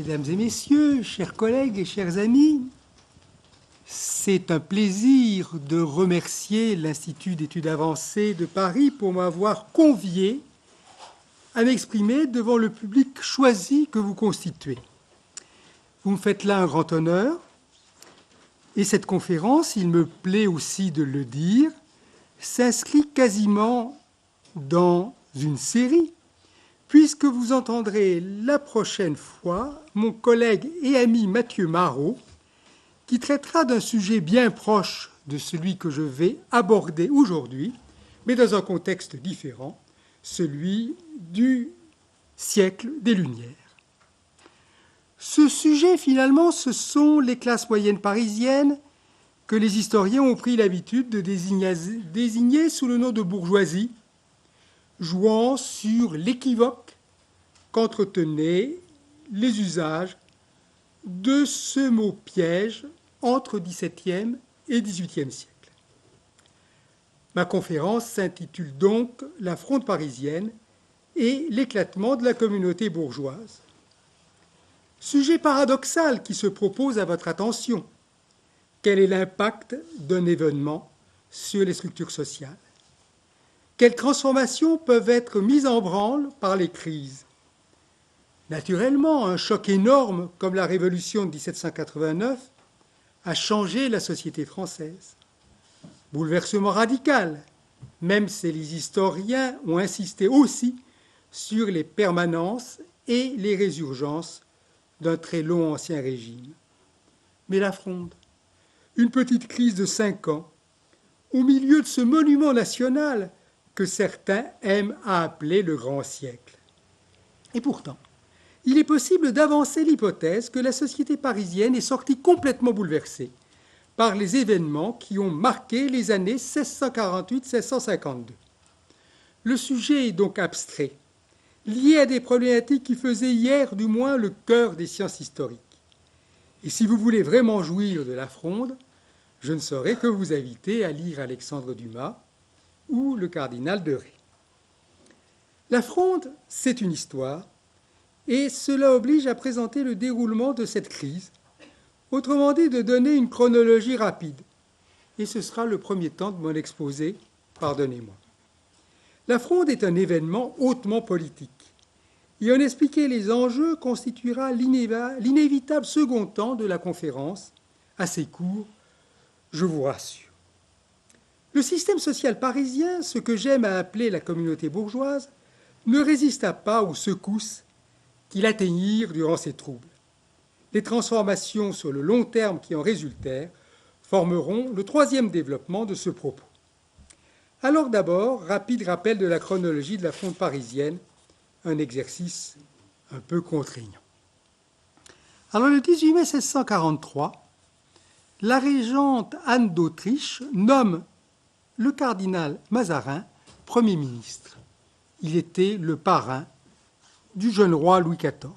Mesdames et messieurs, chers collègues et chers amis, c'est un plaisir de remercier l'Institut d'études avancées de Paris pour m'avoir convié à m'exprimer devant le public choisi que vous constituez. Vous me faites là un grand honneur, et cette conférence, il me plaît aussi de le dire, s'inscrit quasiment dans une série, puisque vous entendrez la prochaine fois mon collègue et ami Mathieu Marot, qui traitera d'un sujet bien proche de celui que je vais aborder aujourd'hui, mais dans un contexte différent, celui du siècle des Lumières. Ce sujet, finalement, ce sont les classes moyennes parisiennes que les historiens ont pris l'habitude de désigner sous le nom de bourgeoisie, jouant sur l'équivoque qu'entretenaient les usages de ce mot piège entre XVIIe et XVIIIe siècle. Ma conférence s'intitule donc « La Fronde parisienne et l'éclatement de la communauté bourgeoise ». Sujet paradoxal qui se propose à votre attention. Quel est l'impact d'un événement sur les structures sociales? Quelles transformations peuvent être mises en branle par les crises? Naturellement, un choc énorme comme la Révolution de 1789 a changé la société française. Bouleversement radical, même si les historiens ont insisté aussi sur les permanences et les résurgences d'un très long ancien régime. Mais la Fronde, une petite crise de 5 ans, au milieu de ce monument national que certains aiment à appeler le grand siècle. Et pourtant, il est possible d'avancer l'hypothèse que la société parisienne est sortie complètement bouleversée par les événements qui ont marqué les années 1648-1652. Le sujet est donc abstrait, lié à des problématiques qui faisaient hier du moins le cœur des sciences historiques. Et si vous voulez vraiment jouir de la Fronde, je ne saurais que vous inviter à lire Alexandre Dumas ou le cardinal de Retz. La Fronde, c'est une histoire, et cela oblige à présenter le déroulement de cette crise, autrement dit de donner une chronologie rapide. Et ce sera le premier temps de mon exposé, pardonnez-moi. La Fronde est un événement hautement politique, et en expliquer les enjeux constituera l'inévitable second temps de la conférence, assez court, je vous rassure. Le système social parisien, ce que j'aime à appeler la communauté bourgeoise, ne résista pas aux secousses qui l'atteignirent durant ces troubles. Les transformations sur le long terme qui en résultèrent formeront le troisième développement de ce propos. Alors d'abord, rapide rappel de la chronologie de la Fronde parisienne, un exercice un peu contraignant. Alors le 18 mai 1643, la régente Anne d'Autriche nomme le cardinal Mazarin Premier ministre. Il était le parrain du jeune roi Louis XIV.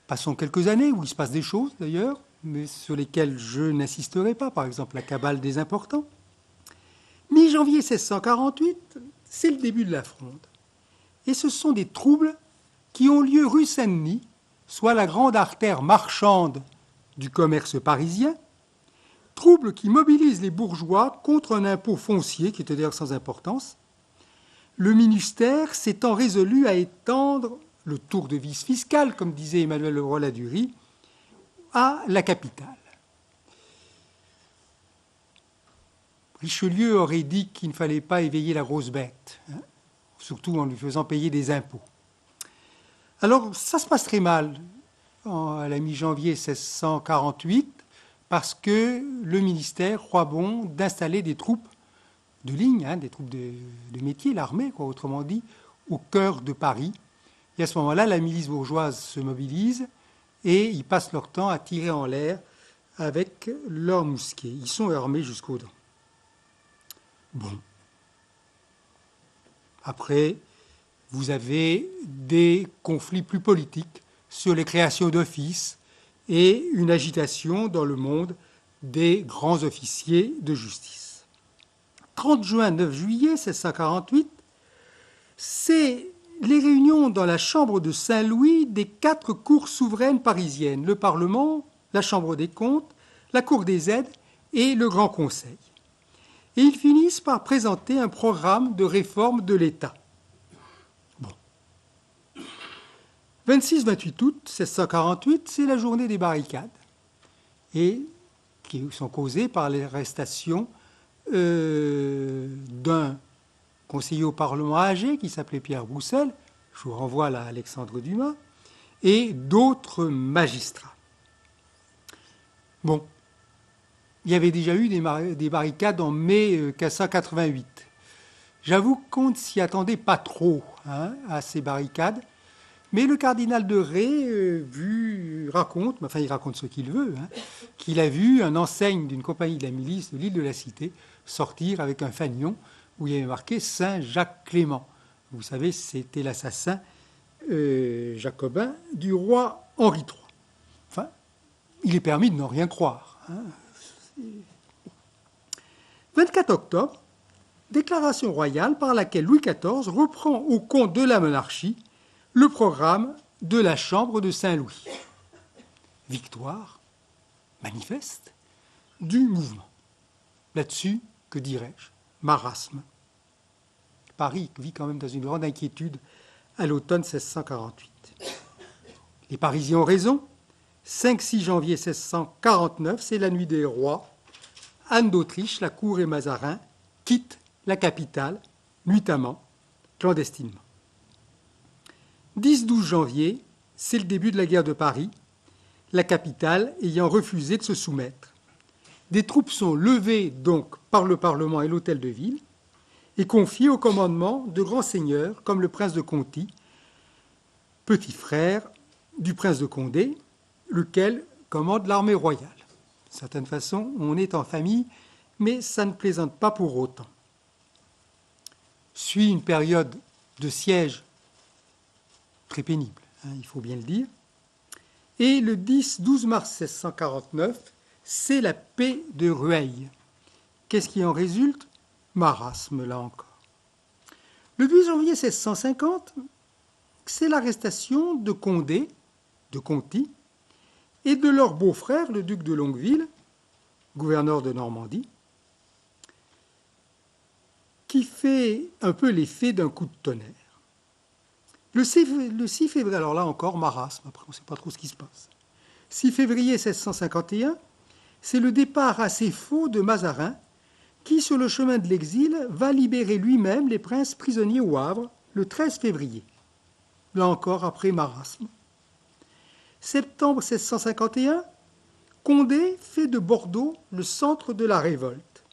Passons quelques années où il se passe des choses d'ailleurs, mais sur lesquelles je n'insisterai pas, par exemple la cabale des importants. Mi-janvier 1648, c'est le début de la Fronde. Et ce sont des troubles qui ont lieu rue Saint-Denis, soit la grande artère marchande du commerce parisien, troubles qui mobilisent les bourgeois contre un impôt foncier qui était d'ailleurs sans importance, le ministère s'étant résolu à étendre le tour de vis fiscal, comme disait Emmanuel Leroy-Ladurie, à la capitale. Richelieu aurait dit qu'il ne fallait pas éveiller la grosse bête, surtout en lui faisant payer des impôts. Alors, ça se passe très mal à la mi-janvier 1648, parce que le ministère croit bon d'installer des troupes de ligne, des troupes de métier, l'armée, autrement dit, au cœur de Paris. Et à ce moment-là, la milice bourgeoise se mobilise et ils passent leur temps à tirer en l'air avec leurs mousquets. Ils sont armés jusqu'aux dents. Bon. Après, vous avez des conflits plus politiques sur les créations d'offices et une agitation dans le monde des grands officiers de justice. 30 juin, 9 juillet 1648, c'est les réunions dans la chambre de Saint-Louis des 4 cours souveraines parisiennes, le Parlement, la Chambre des comptes, la Cour des aides et le Grand Conseil. Et ils finissent par présenter un programme de réforme de l'État. Bon. 26-28 août 1648, c'est la journée des barricades, et qui sont causées par l'arrestation d'un conseiller au Parlement âgé qui s'appelait Pierre Broussel, je vous renvoie là à Alexandre Dumas, et d'autres magistrats. Bon, il y avait déjà eu des barricades en mai 1588. J'avoue qu'on ne s'y attendait pas trop à ces barricades, mais le cardinal de Ré raconte, enfin il raconte ce qu'il veut, qu'il a vu un enseigne d'une compagnie de la milice de l'île de la Cité sortir avec un fanion où il y avait marqué Saint Jacques Clément. Vous savez, c'était l'assassin jacobin du roi Henri III. Enfin, il est permis de n'en rien croire. 24 octobre, déclaration royale par laquelle Louis XIV reprend au compte de la monarchie le programme de la Chambre de Saint-Louis. Victoire manifeste du mouvement. Là-dessus, que dirais-je? Marasme. Paris vit quand même dans une grande inquiétude à l'automne 1648. Les Parisiens ont raison. 5-6 janvier 1649, c'est la nuit des rois. Anne d'Autriche, la cour et Mazarin quittent la capitale, nuitamment, clandestinement. 10-12 janvier, c'est le début de la guerre de Paris, la capitale ayant refusé de se soumettre. Des troupes sont levées donc par le Parlement et l'hôtel de ville et confiées au commandement de grands seigneurs comme le prince de Conti, petit frère du prince de Condé, lequel commande l'armée royale. D'une certaine façon, on est en famille, mais ça ne plaisante pas pour autant. Suit une période de siège très pénible, il faut bien le dire. Et le 10-12 mars 1649, c'est la paix de Rueil. Qu'est-ce qui en résulte? Marasme, là encore. Le 12 janvier 1650, c'est l'arrestation de Condé, de Conti, et de leur beau-frère, le duc de Longueville, gouverneur de Normandie, qui fait un peu l'effet d'un coup de tonnerre. Le 6 février, alors là encore, marasme, après on ne sait pas trop ce qui se passe. 6 février 1651, c'est le départ assez faux de Mazarin, qui, sur le chemin de l'exil, va libérer lui-même les princes prisonniers au Havre le 13 février. Là encore, après marasme. Septembre 1651, Condé fait de Bordeaux le centre de la révolte.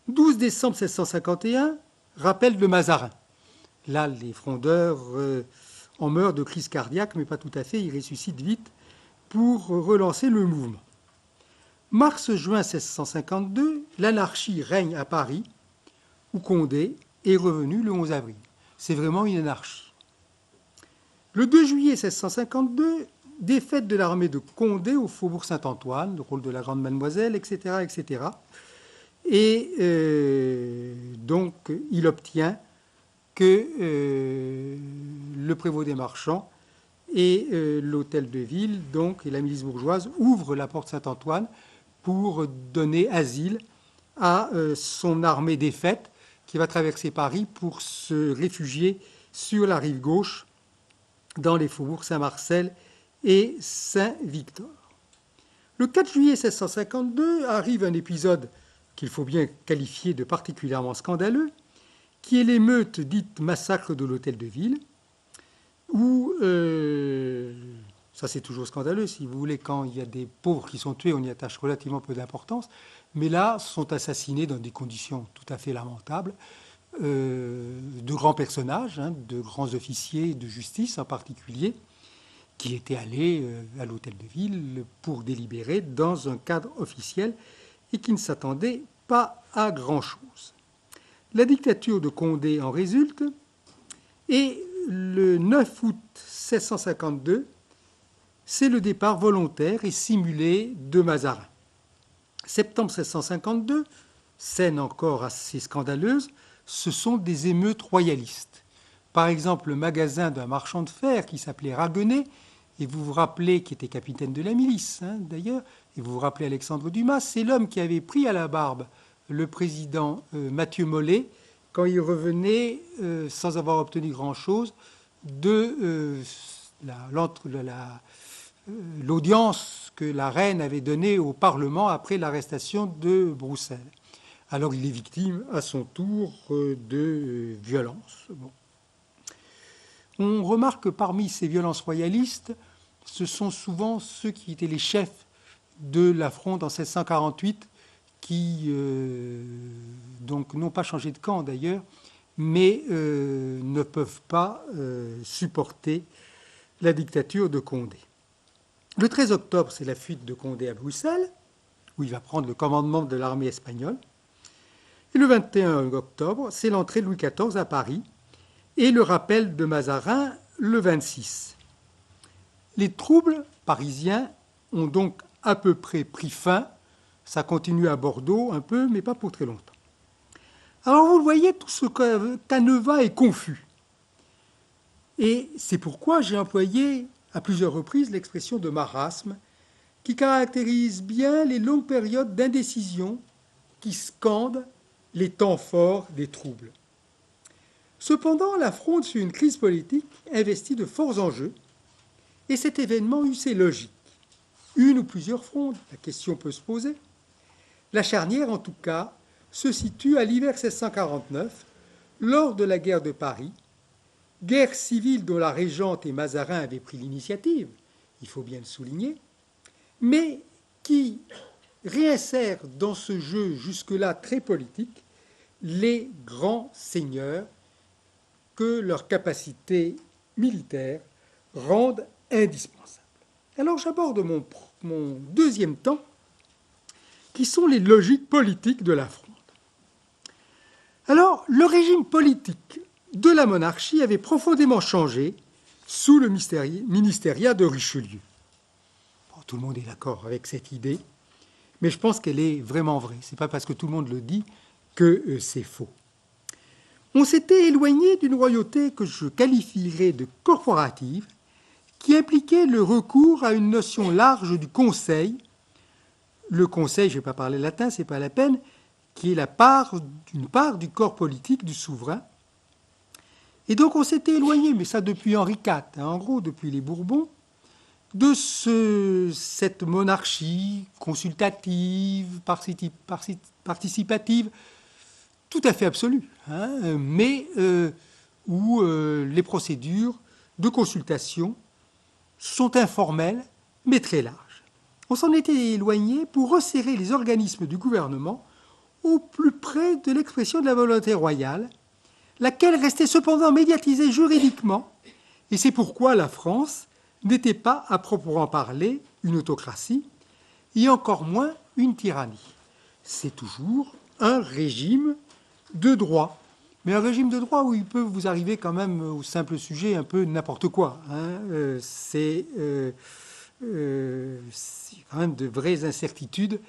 12 décembre 1651, rappel de Mazarin. Là, les frondeurs en meurent de crise cardiaque, mais pas tout à fait, ils ressuscitent vite pour relancer le mouvement. Mars-juin 1652, l'anarchie règne à Paris, où Condé est revenu le 11 avril. C'est vraiment une anarchie. Le 2 juillet 1652, défaite de l'armée de Condé au faubourg Saint-Antoine, le rôle de la Grande Mademoiselle, etc. etc. Et donc, il obtient que le prévôt des marchands et l'hôtel de ville, donc, et la milice bourgeoise, ouvrent la porte Saint-Antoine pour donner asile à son armée défaite qui va traverser Paris pour se réfugier sur la rive gauche dans les faubourgs Saint-Marcel et Saint-Victor. Le 4 juillet 1652 arrive un épisode qu'il faut bien qualifier de particulièrement scandaleux, qui est l'émeute dite massacre de l'hôtel de ville, où, ça c'est toujours scandaleux, si vous voulez, quand il y a des pauvres qui sont tués, on y attache relativement peu d'importance, mais là, sont assassinés dans des conditions tout à fait lamentables, de grands personnages, de grands officiers de justice en particulier, qui étaient allés à l'hôtel de ville pour délibérer dans un cadre officiel et qui ne s'attendaient pas à grand-chose. La dictature de Condé en résulte, et le 9 août 1652, c'est le départ volontaire et simulé de Mazarin. Septembre 1652, scène encore assez scandaleuse, ce sont des émeutes royalistes. par exemple le magasin d'un marchand de fer qui s'appelait Raguenet, et vous vous rappelez, qui était capitaine de la milice d'ailleurs, et vous vous rappelez Alexandre Dumas, c'est l'homme qui avait pris à la barbe le président Mathieu Mollet quand il revenait, sans avoir obtenu grand-chose, de l'audience que la reine avait donnée au Parlement après l'arrestation de Broussel. Alors il est victime à son tour de violences. Bon. On remarque que parmi ces violences royalistes, ce sont souvent ceux qui étaient les chefs de la fronde en 1648, qui donc n'ont pas changé de camp d'ailleurs, mais ne peuvent pas supporter la dictature de Condé. Le 13 octobre, c'est la fuite de Condé à Bruxelles, où il va prendre le commandement de l'armée espagnole. Et le 21 octobre, c'est l'entrée de Louis XIV à Paris et le rappel de Mazarin le 26. Les troubles parisiens ont donc à peu près pris fin. Ça continue à Bordeaux un peu, mais pas pour très longtemps. Alors vous le voyez, tout ce canevas est confus. Et c'est pourquoi j'ai employé à plusieurs reprises l'expression de marasme, qui caractérise bien les longues périodes d'indécision qui scandent les temps forts des troubles. Cependant, la Fronde fut une crise politique investie de forts enjeux, et cet événement eut ses logiques. Une ou plusieurs frondes, la question peut se poser. La charnière, en tout cas, se situe à l'hiver 1649, lors de la guerre de Paris, guerre civile dont la régente et Mazarin avaient pris l'initiative, il faut bien le souligner, mais qui réinsère dans ce jeu jusque-là très politique les grands seigneurs que leur capacité militaire rendent indispensables. Alors j'aborde mon deuxième temps, qui sont les logiques politiques de la Fronde. Alors, le régime politique de la monarchie avait profondément changé sous le ministériat de Richelieu. Bon, tout le monde est d'accord avec cette idée, mais je pense qu'elle est vraiment vraie. Ce n'est pas parce que tout le monde le dit que c'est faux. On s'était éloigné d'une royauté que je qualifierais de corporative, qui impliquait le recours à une notion large du conseil. Le conseil, je ne vais pas parler latin, ce n'est pas la peine, qui est une part du corps politique du souverain. Et donc on s'était éloigné, mais ça depuis Henri IV, en gros depuis les Bourbons, de cette monarchie consultative, participative, tout à fait absolue, mais où les procédures de consultation sont informelles, mais très larges. On s'en était éloigné pour resserrer les organismes du gouvernement au plus près de l'expression de la volonté royale, laquelle restait cependant médiatisée juridiquement, et c'est pourquoi la France n'était pas, à proprement parler, une autocratie, et encore moins une tyrannie. C'est toujours un régime de droit, mais un régime de droit où il peut vous arriver quand même au simple sujet un peu n'importe quoi. C'est quand même de vraies incertitudes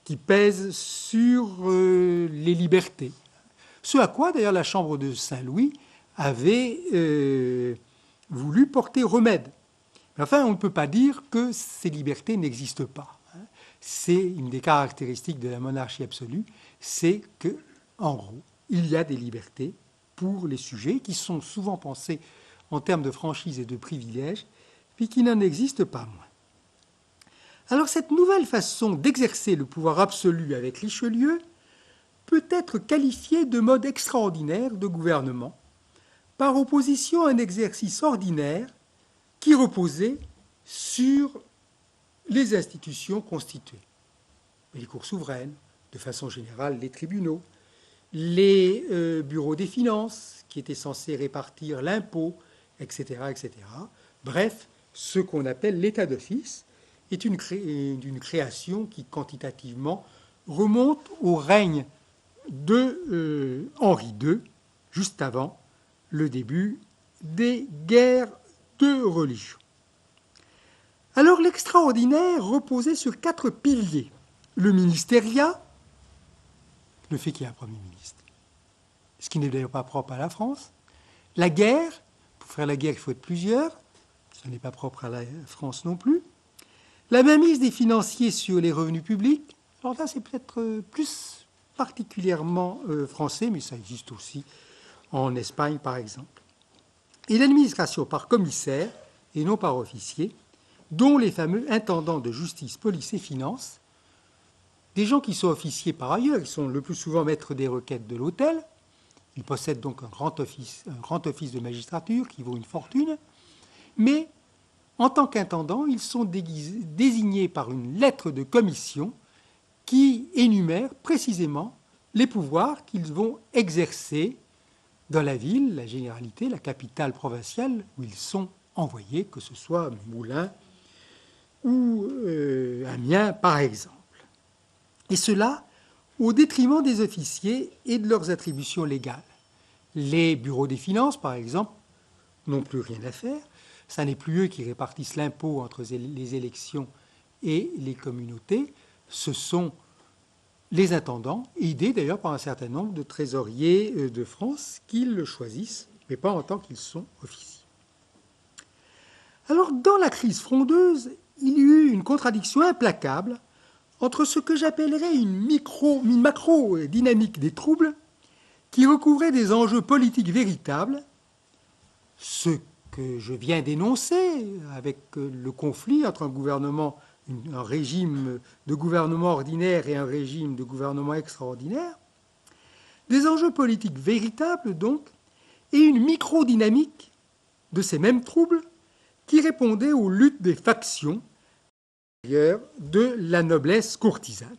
qui pèsent sur les libertés. Ce à quoi, d'ailleurs, la Chambre de Saint-Louis avait voulu porter remède. Mais enfin, on ne peut pas dire que ces libertés n'existent pas. C'est une des caractéristiques de la monarchie absolue, c'est que, en gros, il y a des libertés pour les sujets qui sont souvent pensés en termes de franchise et de privilèges, puis qui n'en existent pas moins. Alors cette nouvelle façon d'exercer le pouvoir absolu avec Richelieu peut être qualifiée de mode extraordinaire de gouvernement, par opposition à un exercice ordinaire qui reposait sur les institutions constituées. Les cours souveraines, de façon générale les tribunaux, les bureaux des finances qui étaient censés répartir l'impôt, etc., etc. Bref, ce qu'on appelle l'état d'office est une création qui quantitativement remonte au règne de Henri II, juste avant le début des guerres de religion. Alors l'extraordinaire reposait sur 4 piliers. Le ministériat, le fait qu'il y ait un Premier ministre, ce qui n'est d'ailleurs pas propre à la France, La guerre, pour faire la guerre, il faut être plusieurs. Ce n'est pas propre à la France non plus. La mainmise des financiers sur les revenus publics. Alors là, c'est peut-être plus particulièrement français, mais ça existe aussi en Espagne, par exemple. Et l'administration par commissaire, et non par officier, dont les fameux intendants de justice, police et finances, des gens qui sont officiers par ailleurs, ils sont le plus souvent maîtres des requêtes de l'hôtel, ils possèdent donc un grand office de magistrature qui vaut une fortune, mais en tant qu'intendants, ils sont désignés par une lettre de commission qui énumère précisément les pouvoirs qu'ils vont exercer dans la ville, la généralité, la capitale provinciale où ils sont envoyés, que ce soit Moulins ou Amiens par exemple. Et cela au détriment des officiers et de leurs attributions légales. Les bureaux des finances, par exemple, n'ont plus rien à faire. Ça n'est plus eux qui répartissent l'impôt entre les élections et les communautés. Ce sont les intendants, aidés d'ailleurs par un certain nombre de trésoriers de France qui le choisissent, mais pas en tant qu'ils sont officiers. Alors, dans la crise frondeuse, il y eut une contradiction implacable entre ce que j'appellerais une macro-dynamique des troubles qui recouvrait des enjeux politiques véritables, ce que je viens d'énoncer avec le conflit entre un régime de gouvernement ordinaire et un régime de gouvernement extraordinaire, des enjeux politiques véritables donc, et une microdynamique de ces mêmes troubles qui répondaient aux luttes des factions de la noblesse courtisane.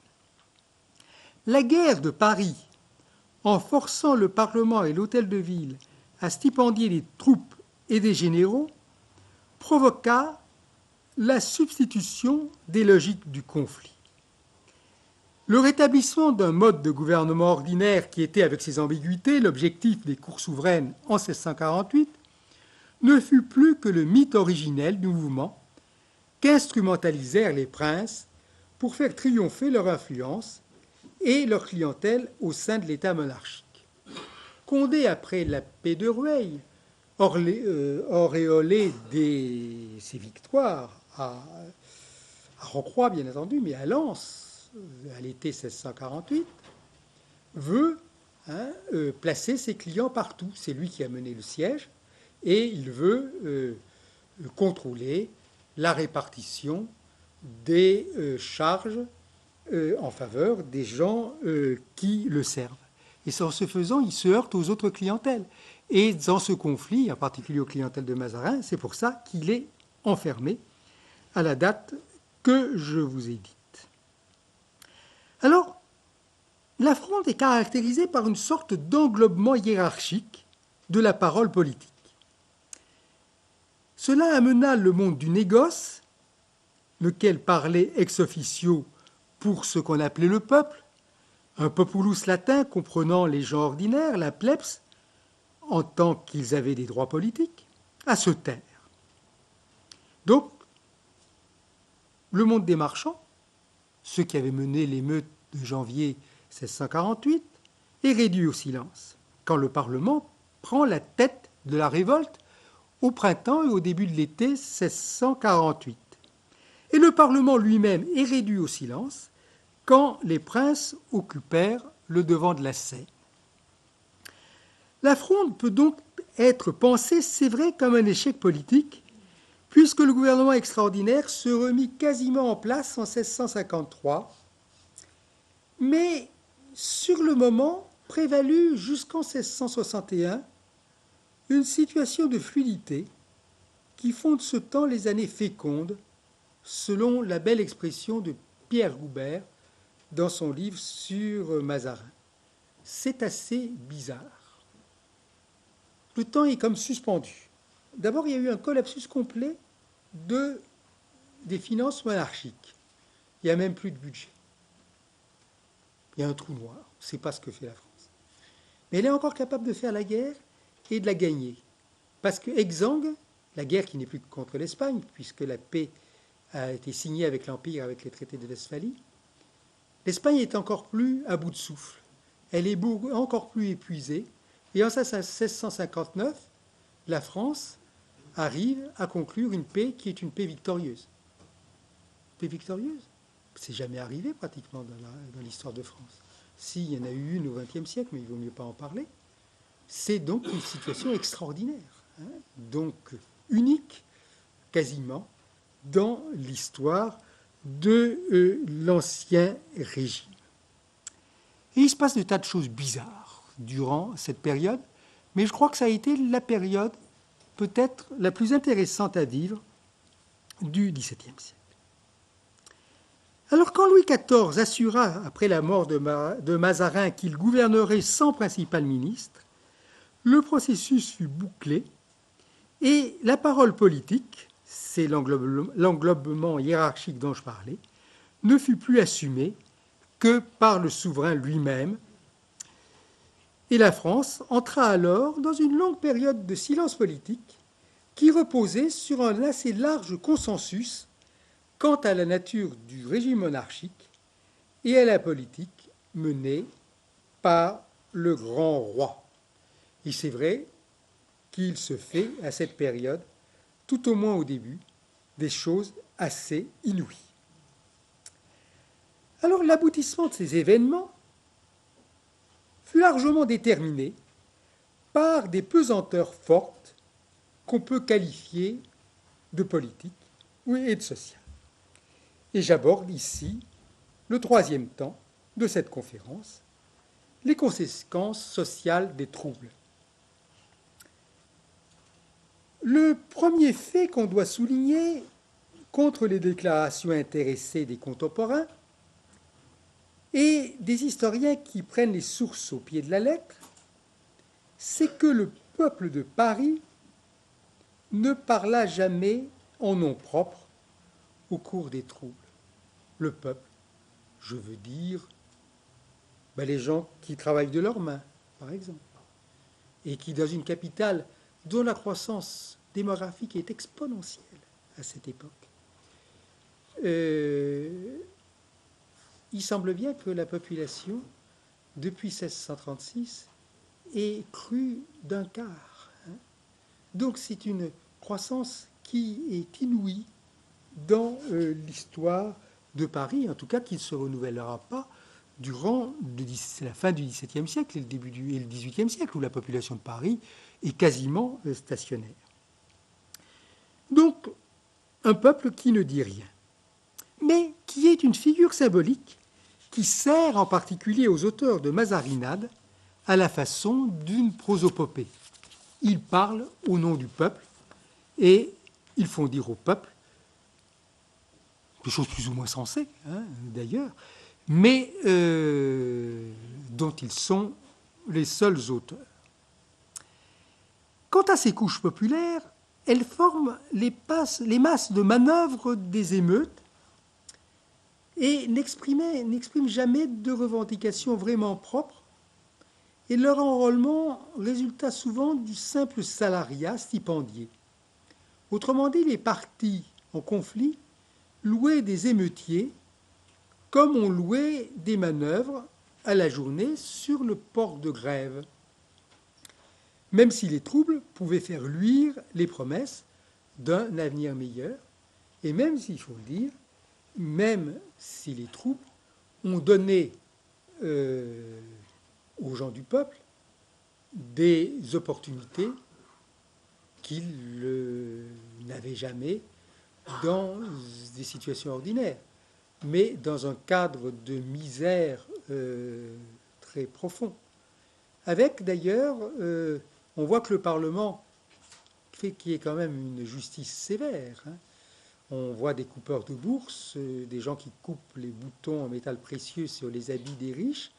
La guerre de Paris, en forçant le Parlement et l'Hôtel de Ville à stipendier des troupes et des généraux, provoqua la substitution des logiques du conflit. Le rétablissement d'un mode de gouvernement ordinaire qui était, avec ses ambiguïtés, l'objectif des cours souveraines en 1648, ne fut plus que le mythe originel du mouvement qu'instrumentalisèrent les princes pour faire triompher leur influence et leur clientèle au sein de l'État monarchique. Condé, après la paix de Rueil, auréolé de ses victoires à Rocroi, bien entendu, mais à Lens, à l'été 1648, veut placer ses clients partout. C'est lui qui a mené le siège et il veut contrôler la répartition des charges en faveur des gens qui le servent. Et en ce faisant, il se heurte aux autres clientèles. Et dans ce conflit, en particulier aux clientèles de Mazarin, c'est pour ça qu'il est enfermé à la date que je vous ai dite. Alors, la Fronde est caractérisée par une sorte d'englobement hiérarchique de la parole politique. Cela amena le monde du négoce, lequel parlait ex officio pour ce qu'on appelait le peuple, un populus latin comprenant les gens ordinaires, la plebs, en tant qu'ils avaient des droits politiques, à se taire. Donc, le monde des marchands, ceux qui avaient mené l'émeute de janvier 1648, est réduit au silence, quand le Parlement prend la tête de la révolte au printemps et au début de l'été 1648. Et le Parlement lui-même est réduit au silence quand les princes occupèrent le devant de la scène. La Fronde peut donc être pensée, c'est vrai, comme un échec politique, puisque le gouvernement extraordinaire se remit quasiment en place en 1653, mais sur le moment prévalut jusqu'en 1661 une situation de fluidité qui font de ce temps les années fécondes, selon la belle expression de Pierre Goubert dans son livre sur Mazarin. C'est assez bizarre. Le temps est comme suspendu. D'abord, il y a eu un collapsus complet des finances monarchiques. Il n'y a même plus de budget. Il y a un trou noir. On ne sait pas ce que fait la France. Mais elle est encore capable de faire la guerre et de la gagner. Parce que exsangue, la guerre qui n'est plus contre l'Espagne, puisque la paix a été signée avec l'Empire, avec les traités de Westphalie, l'Espagne est encore plus à bout de souffle. Elle est encore plus épuisée. Et en 1659, la France arrive à conclure une paix qui est une paix victorieuse. Paix victorieuse? C'est jamais arrivé pratiquement dans l'histoire de France. Si, il y en a eu une au XXe siècle, mais il vaut mieux pas en parler. C'est donc une situation extraordinaire, hein, donc unique quasiment dans l'histoire de l'Ancien Régime. Et il se passe des tas de choses bizarres durant cette période, mais je crois que ça a été la période peut-être la plus intéressante à vivre du XVIIe siècle. Alors quand Louis XIV assura, après la mort de Mazarin, qu'il gouvernerait sans principal ministre, le processus fut bouclé et la parole politique, c'est l'englobement hiérarchique dont je parlais, ne fut plus assumée que par le souverain lui-même. Et la France entra alors dans une longue période de silence politique qui reposait sur un assez large consensus quant à la nature du régime monarchique et à la politique menée par le grand roi. Et c'est vrai qu'il se fait à cette période, tout au moins au début, des choses assez inouïes. Alors l'aboutissement de ces événements fut largement déterminé par des pesanteurs fortes qu'on peut qualifier de politiques et de sociales. Et j'aborde ici le troisième temps de cette conférence, les conséquences sociales des troubles. Le premier fait qu'on doit souligner contre les déclarations intéressées des contemporains et des historiens qui prennent les sources au pied de la lettre, c'est que le peuple de Paris ne parla jamais en nom propre au cours des troubles. Le peuple, je veux dire les gens qui travaillent de leurs mains, par exemple, et qui, dans une capitale dont la croissance démographique est exponentielle à cette époque, il semble bien que la population, depuis 1636, ait cru d'un quart. Donc c'est une croissance qui est inouïe dans l'histoire de Paris, en tout cas qui ne se renouvellera pas durant la fin du XVIIe siècle et le début du XVIIIe siècle, où la population de Paris est quasiment stationnaire. Donc, un peuple qui ne dit rien, mais qui est une figure symbolique qui sert en particulier aux auteurs de Mazarinades à la façon d'une prosopopée. Ils parlent au nom du peuple et ils font dire au peuple des choses plus ou moins sensées, d'ailleurs, mais dont ils sont les seuls auteurs. Quant à ces couches populaires, elles forment les masses de manœuvres des émeutes et n'expriment jamais de revendications vraiment propres, et leur enrôlement résulta souvent du simple salariat stipendié. Autrement dit, les partis en conflit louaient des émeutiers comme on louait des manœuvres à la journée sur le port de Grève, même si les troubles pouvaient faire luire les promesses d'un avenir meilleur, et même s'il faut le dire, même si les troupes ont donné aux gens du peuple des opportunités qu'ils n'avaient jamais dans des situations ordinaires, mais dans un cadre de misère très profond. Avec d'ailleurs, on voit que le Parlement fait qu'il y ait quand même une justice sévère. On voit des coupeurs de bourse, des gens qui coupent les boutons en métal précieux sur les habits des riches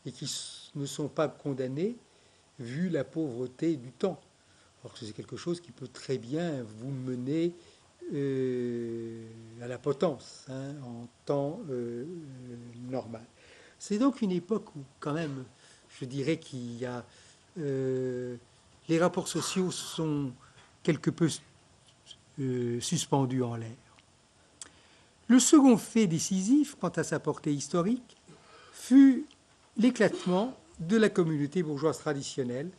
et qui ne sont pas condamnés vu la pauvreté du temps. Alors que c'est quelque chose qui peut très bien vous mener à la potence en temps normal. C'est donc une époque où quand même, je dirais qu'il y a... les rapports sociaux sont quelque peu suspendus en l'air. Le second fait décisif, quant à sa portée historique, fut l'éclatement de la communauté bourgeoise traditionnelle,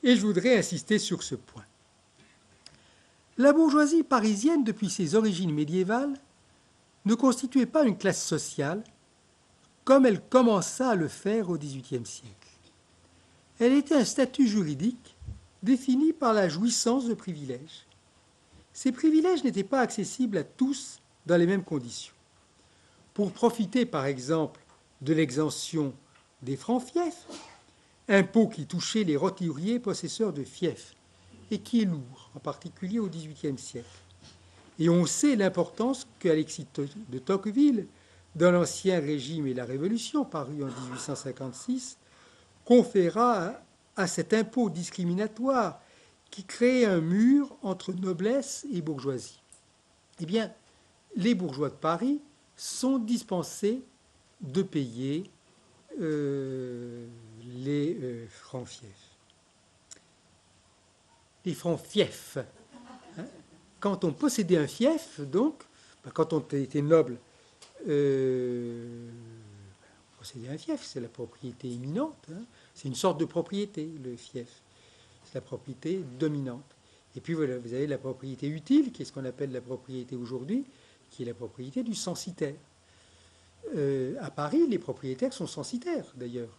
et je voudrais insister sur ce point. La bourgeoisie parisienne, depuis ses origines médiévales, ne constituait pas une classe sociale comme elle commença à le faire au XVIIIe siècle. Elle était un statut juridique défini par la jouissance de privilèges. Ces privilèges n'étaient pas accessibles à tous dans les mêmes conditions. Pour profiter, par exemple, de l'exemption des francs fiefs, impôt qui touchait les roturiers possesseurs de fiefs et qui est lourd, en particulier au XVIIIe siècle. Et on sait l'importance qu'Alexis de Tocqueville, dans l'Ancien Régime et la Révolution, paru en 1856, conféra à cet impôt discriminatoire qui créait un mur entre noblesse et bourgeoisie. Eh bien, les bourgeois de Paris sont dispensés de payer les francs fiefs. Les francs fiefs. Hein. Quand on possédait un fief, donc, quand on était noble, posséder un fief, c'est la propriété éminente. Hein. C'est une sorte de propriété, le fief. C'est la propriété dominante. Et puis voilà, vous avez la propriété utile, qui est ce qu'on appelle la propriété aujourd'hui, qui est la propriété du censitaire. À Paris, les propriétaires sont censitaires, d'ailleurs.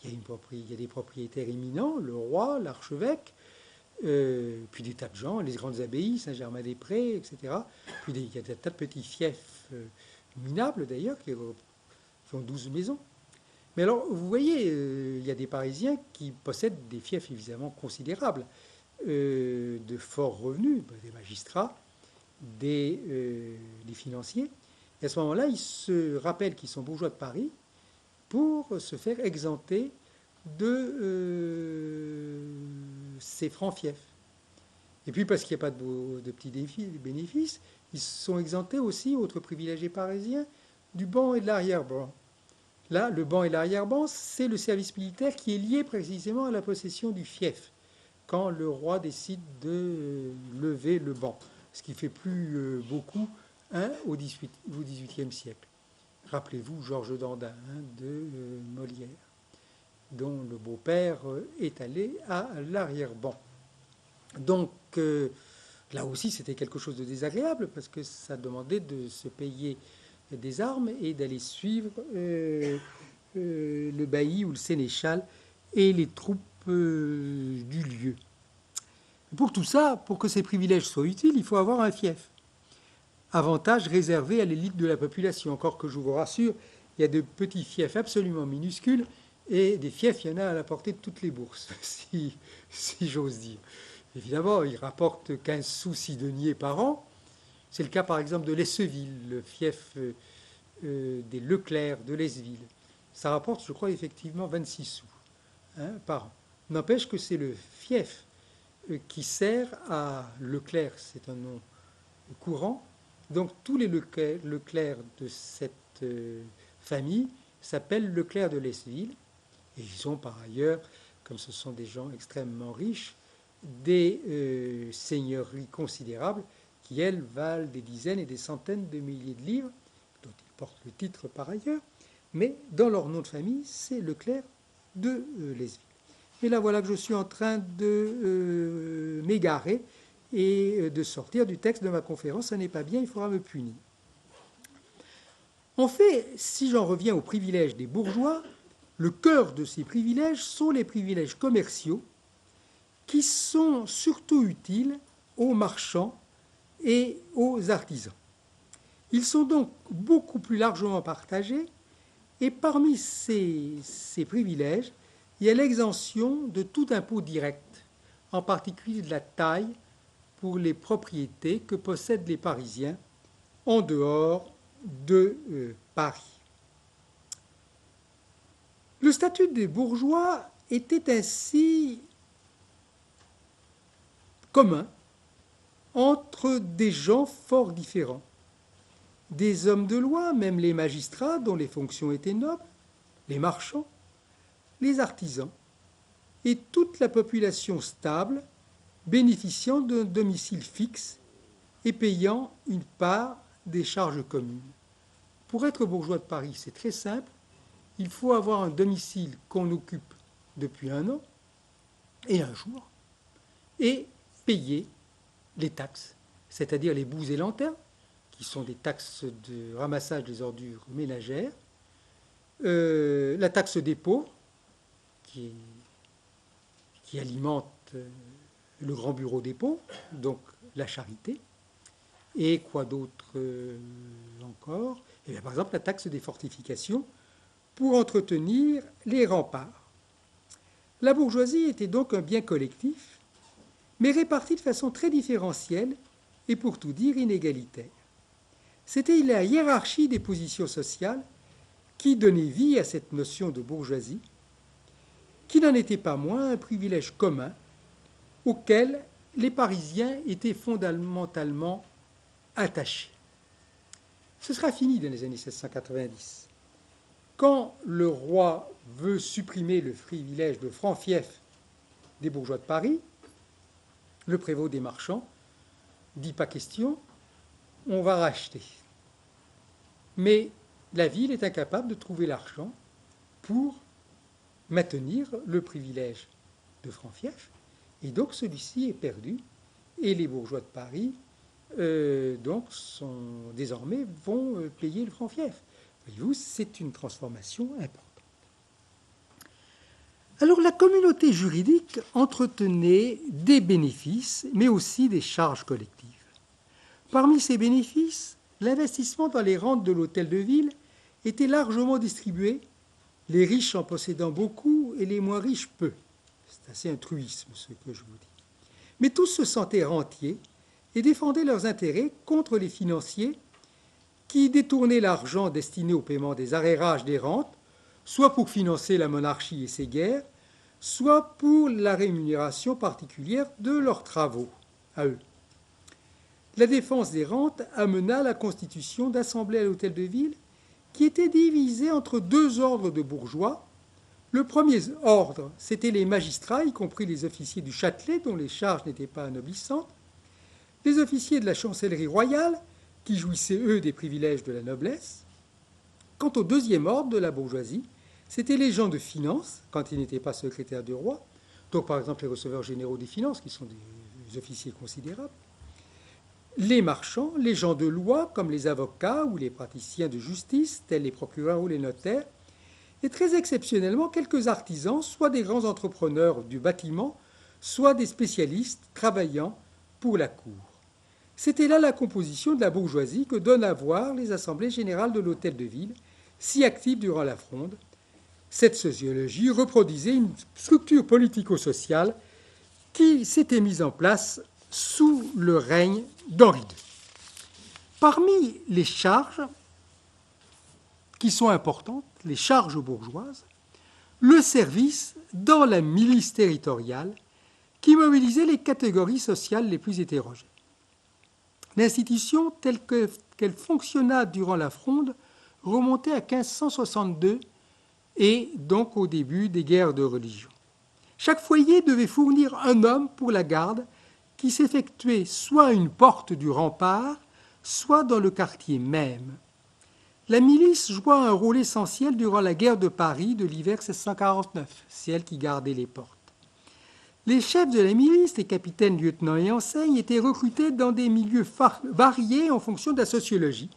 Il y a des propriétaires éminents, le roi, l'archevêque, puis des tas de gens, les grandes abbayes, Saint-Germain-des-Prés, etc. Puis il y a des tas de petits fiefs minables, d'ailleurs, qui ont 12 maisons. Mais alors, vous voyez, il y a des Parisiens qui possèdent des fiefs évidemment considérables, de forts revenus, des magistrats, des financiers. Et à ce moment-là, ils se rappellent qu'ils sont bourgeois de Paris pour se faire exempter de ces francs fiefs. Et puis, parce qu'il n'y a pas de petits bénéfices, ils sont exemptés aussi, autres privilégiés parisiens, du ban et de l'arrière-ban. Là, le ban et l'arrière-ban, c'est le service militaire qui est lié précisément à la possession du fief, quand le roi décide de lever le ban, ce qui ne fait plus beaucoup au XVIIIe siècle. Rappelez-vous Georges Dandin de Molière, dont le beau-père est allé à l'arrière-ban. Donc, là aussi, c'était quelque chose de désagréable, parce que ça demandait de se payer des armes et d'aller suivre le bailli ou le sénéchal et les troupes du lieu. Pour tout ça, pour que ces privilèges soient utiles, il faut avoir un fief. Avantage réservé à l'élite de la population. Encore que je vous rassure, il y a de petits fiefs absolument minuscules et des fiefs, il y en a à la portée de toutes les bourses, si j'ose dire. Évidemment, ils rapportent 15 sous 6 deniers par an. C'est le cas par exemple de l'Esseville, le fief des Leclerc de l'Esseville. Ça rapporte, je crois, effectivement 26 sous par an. N'empêche que c'est le fief qui sert à Leclerc, c'est un nom courant. Donc tous les Leclerc de cette famille s'appellent Leclerc de l'Esseville. Et ils ont par ailleurs, comme ce sont des gens extrêmement riches, des seigneuries considérables qui, elles, valent des dizaines et des centaines de milliers de livres, dont ils portent le titre par ailleurs, mais dans leur nom de famille, c'est Leclerc de l'Esseville. Et là, voilà que je suis en train de m'égarer et de sortir du texte de ma conférence. Ça n'est pas bien, il faudra me punir. En fait, si j'en reviens aux privilèges des bourgeois, le cœur de ces privilèges sont les privilèges commerciaux qui sont surtout utiles aux marchands et aux artisans. Ils sont donc beaucoup plus largement partagés et parmi ces privilèges, il y a l'exemption de tout impôt direct, en particulier de la taille pour les propriétés que possèdent les Parisiens en dehors de Paris. Le statut des bourgeois était ainsi commun entre des gens fort différents. Des hommes de loi, même les magistrats dont les fonctions étaient nobles, les marchands, les artisans et toute la population stable bénéficiant d'un domicile fixe et payant une part des charges communes. Pour être bourgeois de Paris, c'est très simple. Il faut avoir un domicile qu'on occupe depuis 1 an et 1 jour et payer les taxes, c'est-à-dire les boues et lanternes, qui sont des taxes de ramassage des ordures ménagères, la taxe dépôt, qui alimente le grand bureau dépôt, donc la charité, et quoi d'autre encore? Eh bien, par exemple, la taxe des fortifications pour entretenir les remparts. La bourgeoisie était donc un bien collectif, mais réparti de façon très différentielle et pour tout dire inégalitaire. C'était la hiérarchie des positions sociales qui donnait vie à cette notion de bourgeoisie, qui n'en était pas moins un privilège commun auquel les Parisiens étaient fondamentalement attachés. Ce sera fini dans les années 1790. Quand le roi veut supprimer le privilège de franc-fief des bourgeois de Paris, le prévôt des marchands dit pas question, on va racheter. Mais la ville est incapable de trouver l'argent pour maintenir le privilège de franc-fief, et donc celui-ci est perdu, et les bourgeois de Paris désormais vont payer le franc-fief. Voyez-vous, c'est une transformation importante. Alors la communauté juridique entretenait des bénéfices, mais aussi des charges collectives. Parmi ces bénéfices, l'investissement dans les rentes de l'hôtel de ville était largement distribué, les riches en possédant beaucoup et les moins riches peu. C'est assez un truisme ce que je vous dis. Mais tous se sentaient rentiers et défendaient leurs intérêts contre les financiers qui détournaient l'argent destiné au paiement des arrérages des rentes, soit pour financer la monarchie et ses guerres, soit pour la rémunération particulière de leurs travaux à eux. La défense des rentes amena la constitution d'assemblées à l'hôtel de ville qui étaient divisées entre deux ordres de bourgeois. Le premier ordre, c'était les magistrats, y compris les officiers du Châtelet, dont les charges n'étaient pas anoblissantes, les officiers de la chancellerie royale, qui jouissaient, eux, des privilèges de la noblesse. Quant au deuxième ordre de la bourgeoisie, c'était les gens de finance, quand ils n'étaient pas secrétaires du roi, donc par exemple les receveurs généraux des finances, qui sont des officiers considérables, les marchands, les gens de loi, comme les avocats ou les praticiens de justice, tels les procureurs ou les notaires, et très exceptionnellement quelques artisans, soit des grands entrepreneurs du bâtiment, soit des spécialistes travaillant pour la cour. C'était là la composition de la bourgeoisie que donnent à voir les assemblées générales de l'hôtel de ville, si actives durant la Fronde. Cette sociologie reproduisait une structure politico-sociale qui s'était mise en place sous le règne d'Henri II. Parmi les charges qui sont importantes, les charges bourgeoises, le service dans la milice territoriale qui mobilisait les catégories sociales les plus hétérogènes. L'institution telle qu'elle fonctionna durant la Fronde remontait à 1562 et donc au début des guerres de religion. Chaque foyer devait fournir un homme pour la garde qui s'effectuait soit à une porte du rempart, soit dans le quartier même. La milice joua un rôle essentiel durant la guerre de Paris de l'hiver 1649. C'est elle qui gardait les portes. Les chefs de la milice, les capitaines, lieutenants et enseignes, étaient recrutés dans des milieux variés en fonction de la sociologie,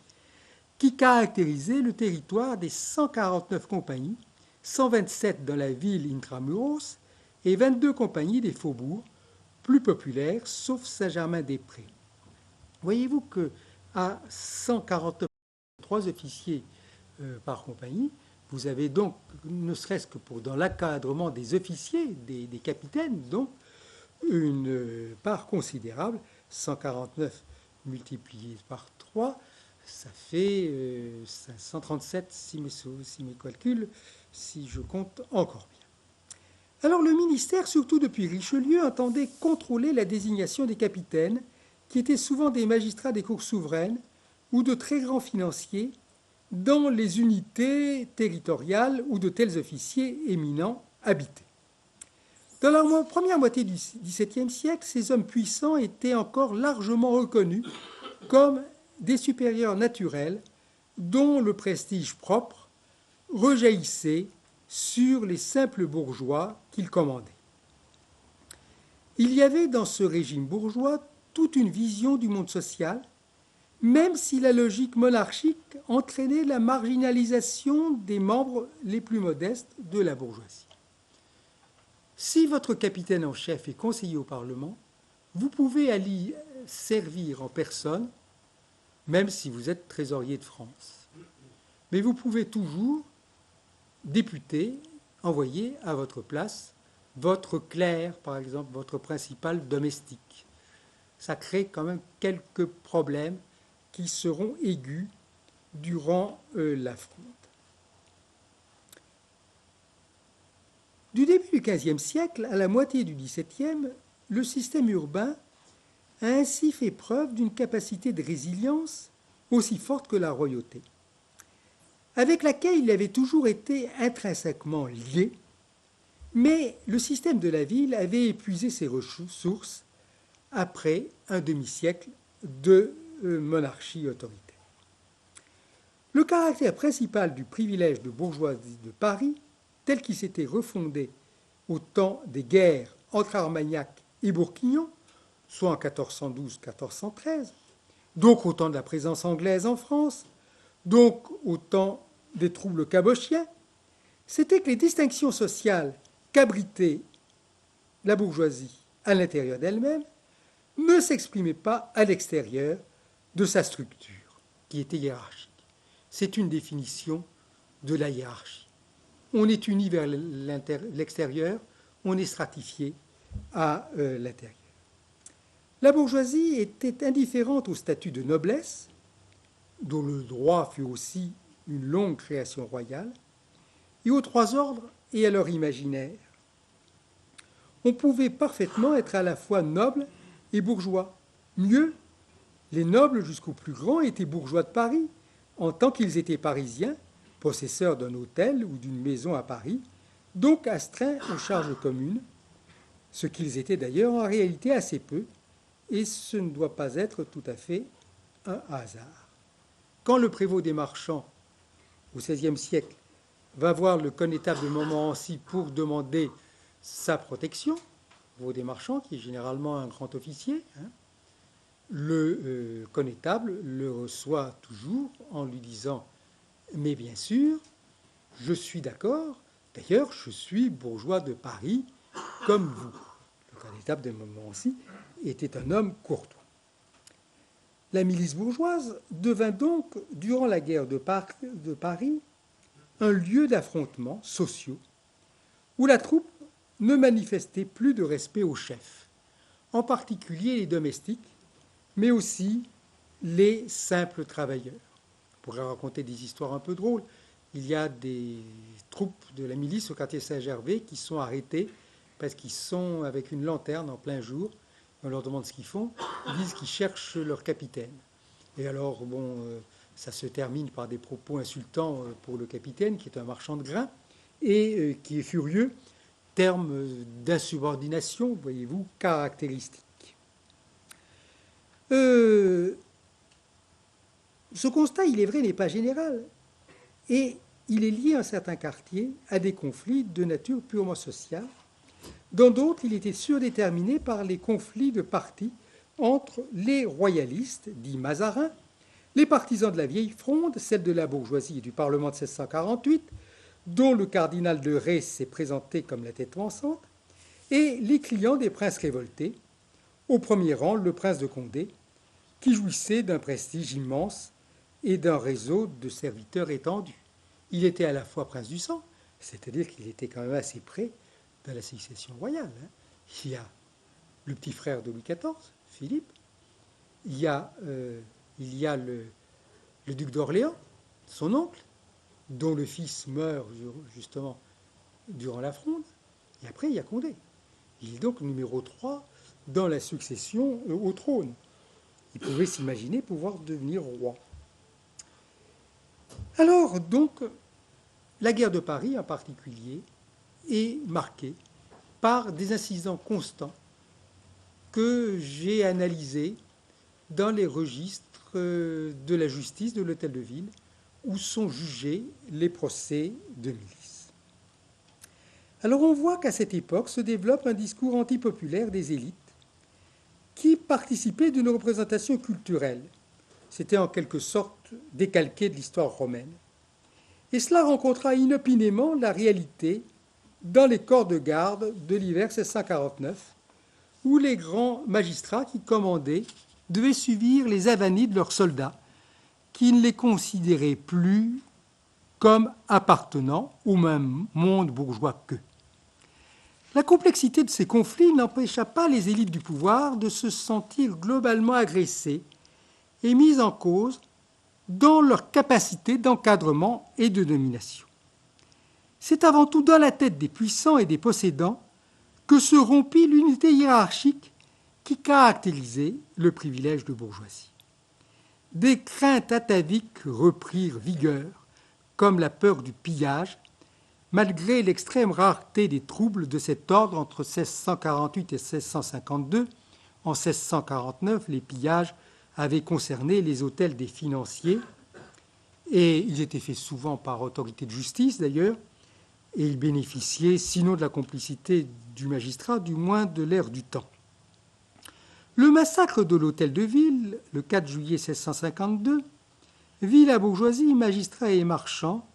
qui caractérisait le territoire des 149 compagnies, 127 dans la ville intramuros et 22 compagnies des faubourgs, plus populaires, sauf Saint-Germain-des-Prés. Voyez-vous qu'à 149 officiers par compagnie, vous avez donc, ne serait-ce que dans l'encadrement des officiers, des capitaines, donc une part considérable, 149 multiplié par 3, ça fait 537 si mes calculs, si je compte encore bien. Alors le ministère, surtout depuis Richelieu, entendait contrôler la désignation des capitaines, qui étaient souvent des magistrats des cours souveraines ou de très grands financiers, dans les unités territoriales où de tels officiers éminents habitaient. Dans la première moitié du XVIIe siècle, ces hommes puissants étaient encore largement reconnus comme des supérieurs naturels dont le prestige propre rejaillissait sur les simples bourgeois qu'ils commandaient. Il y avait dans ce régime bourgeois toute une vision du monde social, même si la logique monarchique entraînait la marginalisation des membres les plus modestes de la bourgeoisie. Si votre capitaine en chef est conseiller au Parlement, vous pouvez aller servir en personne, même si vous êtes trésorier de France. Mais vous pouvez toujours, député, envoyer à votre place votre clerc, par exemple, votre principal domestique. Ça crée quand même quelques problèmes qui seront aigus durant la fronde. Du début du XVe siècle à la moitié du XVIIe, le système urbain a ainsi fait preuve d'une capacité de résilience aussi forte que la royauté, avec laquelle il avait toujours été intrinsèquement lié, mais le système de la ville avait épuisé ses ressources après un demi-siècle de monarchie autoritaire. Le caractère principal du privilège de bourgeoisie de Paris, tel qu'il s'était refondé au temps des guerres entre Armagnac et Bourguignon, soit en 1412-1413, donc au temps de la présence anglaise en France, donc au temps des troubles cabochiens, c'était que les distinctions sociales qu'abritait la bourgeoisie à l'intérieur d'elle-même ne s'exprimaient pas à l'extérieur de sa structure, qui était hiérarchique. C'est une définition de la hiérarchie. On est uni vers l'extérieur, on est stratifié à l'intérieur. La bourgeoisie était indifférente au statut de noblesse, dont le droit fut aussi une longue création royale, et aux trois ordres et à leur imaginaire. On pouvait parfaitement être à la fois noble et bourgeois. Mieux, les nobles jusqu'aux plus grands étaient bourgeois de Paris, en tant qu'ils étaient parisiens, possesseurs d'un hôtel ou d'une maison à Paris, donc astreints aux charges communes, ce qu'ils étaient d'ailleurs en réalité assez peu, et ce ne doit pas être tout à fait un hasard. Quand le prévôt des marchands, au XVIe siècle, va voir le connétable de Montmorency pour demander sa protection, le prévôt des marchands, qui est généralement un grand officier, le connétable le reçoit toujours en lui disant « Mais bien sûr, je suis d'accord, d'ailleurs je suis bourgeois de Paris comme vous ». Le connétable de Montmorency était un homme courtois. La milice bourgeoise devint donc, durant la guerre de Paris, un lieu d'affrontements sociaux où la troupe ne manifestait plus de respect au chef, en particulier les domestiques, mais aussi les simples travailleurs. On pourrait raconter des histoires un peu drôles. Il y a des troupes de la milice au quartier Saint-Gervais qui sont arrêtées parce qu'ils sont avec une lanterne en plein jour. On leur demande ce qu'ils font. Ils disent qu'ils cherchent leur capitaine. Et alors, ça se termine par des propos insultants pour le capitaine, qui est un marchand de grains, et qui est furieux. Terme d'insubordination, voyez-vous, caractéristique. Ce constat, il est vrai, n'est pas général. Et il est lié à certains quartiers à des conflits de nature purement sociale. Dans d'autres, il était surdéterminé par les conflits de partis entre les royalistes, dits Mazarins, les partisans de la vieille fronde, celle de la bourgeoisie et du Parlement de 1648, dont le cardinal de Retz s'est présenté comme la tête pensante, et les clients des princes révoltés, au premier rang le prince de Condé, qui jouissait d'un prestige immense et d'un réseau de serviteurs étendu. Il était à la fois prince du sang, c'est-à-dire qu'il était quand même assez près de la succession royale. Il y a le petit frère de Louis XIV, Philippe, il y a le duc d'Orléans, son oncle, dont le fils meurt justement durant la fronde, et après il y a Condé. Il est donc numéro 3 dans la succession au trône. Il pouvait s'imaginer pouvoir devenir roi. Alors donc, la guerre de Paris en particulier est marquée par des incidents constants que j'ai analysés dans les registres de la justice de l'Hôtel de Ville, où sont jugés les procès de milice. Alors on voit qu'à cette époque se développe un discours antipopulaire des élites qui participaient d'une représentation culturelle. C'était en quelque sorte décalqué de l'histoire romaine. Et cela rencontra inopinément la réalité dans les corps de garde de l'hiver 1649, où les grands magistrats qui commandaient devaient subir les avanies de leurs soldats, qui ne les considéraient plus comme appartenant au même monde bourgeois qu'eux. La complexité de ces conflits n'empêcha pas les élites du pouvoir de se sentir globalement agressées et mises en cause dans leur capacité d'encadrement et de domination. C'est avant tout dans la tête des puissants et des possédants que se rompit l'unité hiérarchique qui caractérisait le privilège de bourgeoisie. Des craintes ataviques reprirent vigueur, comme la peur du pillage, malgré l'extrême rareté des troubles de cet ordre entre 1648 et 1652. En 1649, les pillages avaient concerné les hôtels des financiers, et ils étaient faits souvent par autorité de justice d'ailleurs, et ils bénéficiaient, sinon de la complicité du magistrat, du moins de l'air du temps. Le massacre de l'hôtel de ville, le 4 juillet 1652, vit la bourgeoisie, magistrats et marchands,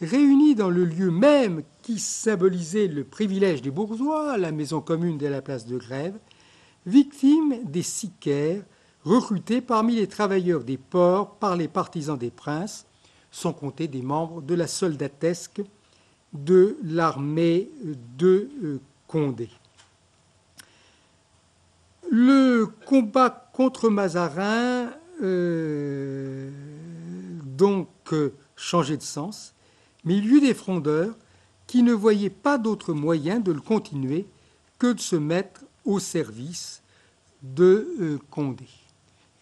réunis dans le lieu même qui symbolisait le privilège des bourgeois, la maison commune de la place de Grève, victimes des sicaires recrutés parmi les travailleurs des ports par les partisans des princes, sans compter des membres de la soldatesque de l'armée de Condé. Le combat contre Mazarin changeait de sens, mais il y eut des frondeurs qui ne voyaient pas d'autre moyen de le continuer que de se mettre au service de Condé.